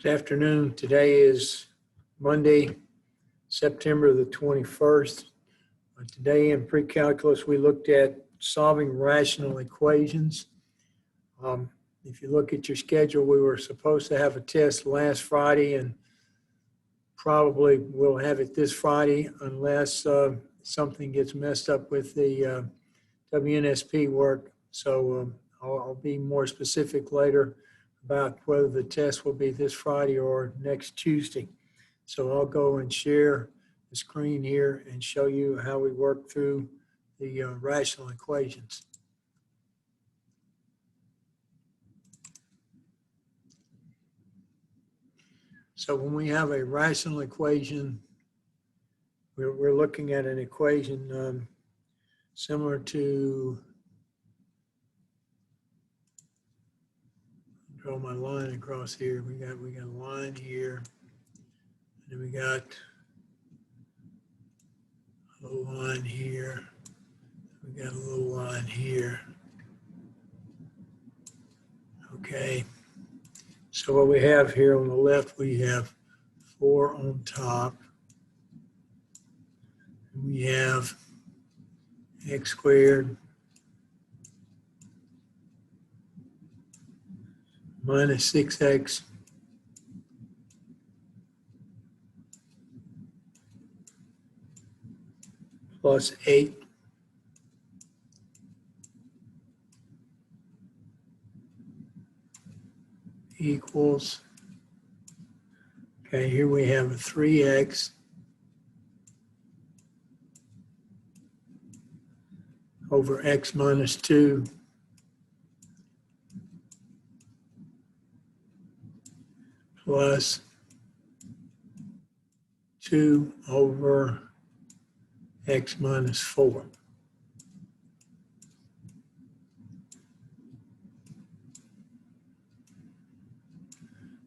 Good afternoon. Today is Monday, September the 21st. Today in pre-calculus, we looked at solving rational equations. If you look at your schedule, we were supposed to have a test last Friday and probably we'll have it this Friday unless something gets messed up with the WNSP work. So I'll be more specific later about whether the test will be this Friday or next Tuesday. So I'll go and share the screen here and show you how we work through the rational equations. So when we have a rational equation, we're looking at an equation similar to, draw my line across here. We got a line here, and then we got a little line here. We got a little line here. Okay. So what we have here on the left, we have 4 on top. We have x squared minus 6x plus 8 equals, okay, here we have a 3x over x minus 2 plus 2 over x minus 4.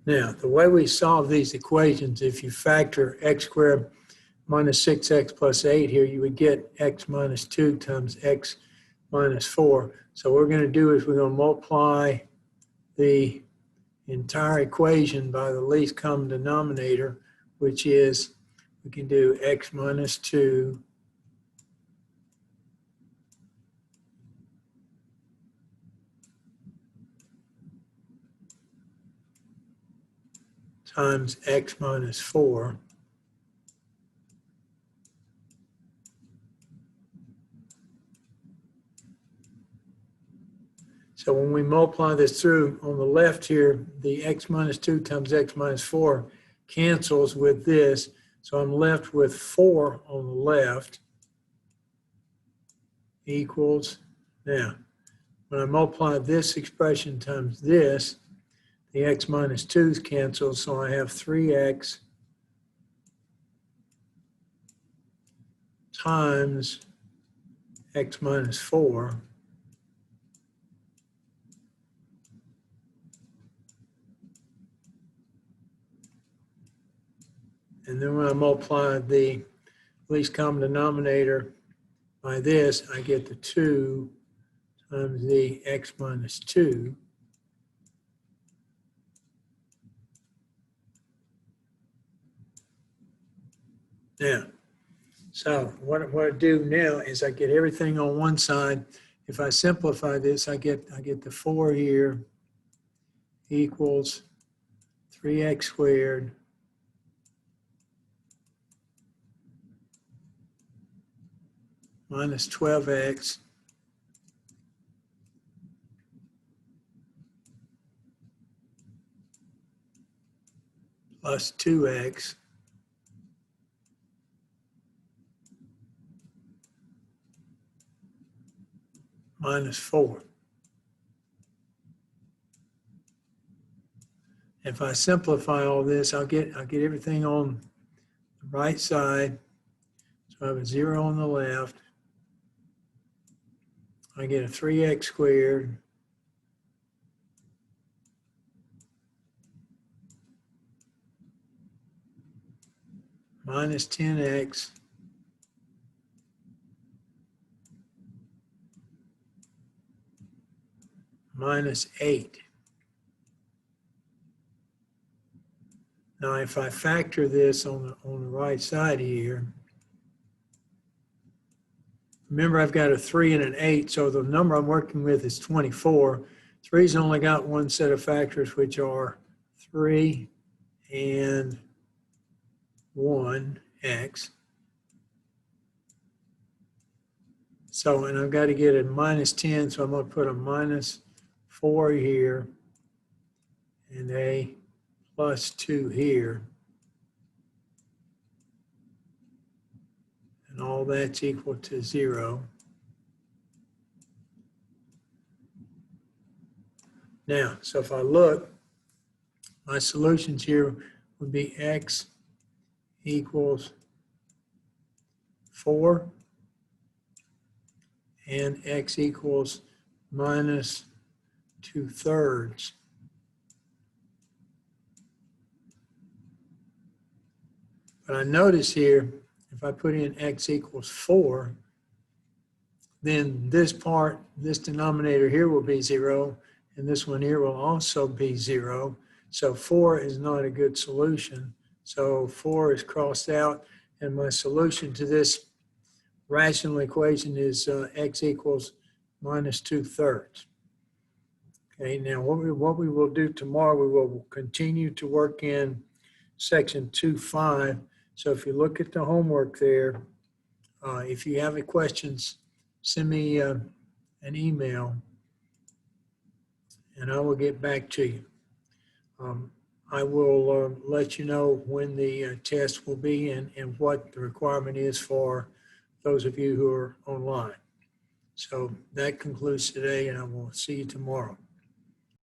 Now, the way we solve these equations, if you factor x squared minus 6x plus 8 here, you would get x minus 2 times x minus 4. So what we're going to do is we're going to multiply the entire equation by the least common denominator, which is, we can do x minus 2 times x minus 4 So when we multiply this through, on the left here, the x minus 2 times x minus 4 cancels with this. So I'm left with 4 on the left equals, now, when I multiply this expression times this, the x minus 2's cancel, so I have 3x times x minus 4 and then when I multiply the least common denominator by this, I get the 2 times the x minus 2. Now, so what I do now is I get everything on one side. If I simplify this, I get the 4 here equals 3x squared minus 12x plus 2x minus 4. If I simplify all this, I'll get everything on the right side. So I have a 0 on the left. I get a 3x squared minus 10x minus 8. Now, if I factor this on the right side here, remember I've got a 3 and an 8, so the number I'm working with is 24. 3's only got one set of factors, which are 3 and 1x. So, and I've got to get a minus 10, so I'm going to put a minus 4 here and a plus 2 here. And all that's equal to 0. Now, so if I look, my solutions here would be x equals 4 and x equals minus 2/3. But I notice here, if I put in x equals 4, then this part, this denominator here will be 0, and this one here will also be 0. So 4 is not a good solution. So 4 is crossed out, and my solution to this rational equation is x equals minus 2/3. Okay, now what we will do tomorrow, we will continue to work in section 2.5. So if you look at the homework there, if you have any questions, send me an email and I will get back to you. I will let you know when the test will be and what the requirement is for those of you who are online. So that concludes today, and I will see you tomorrow.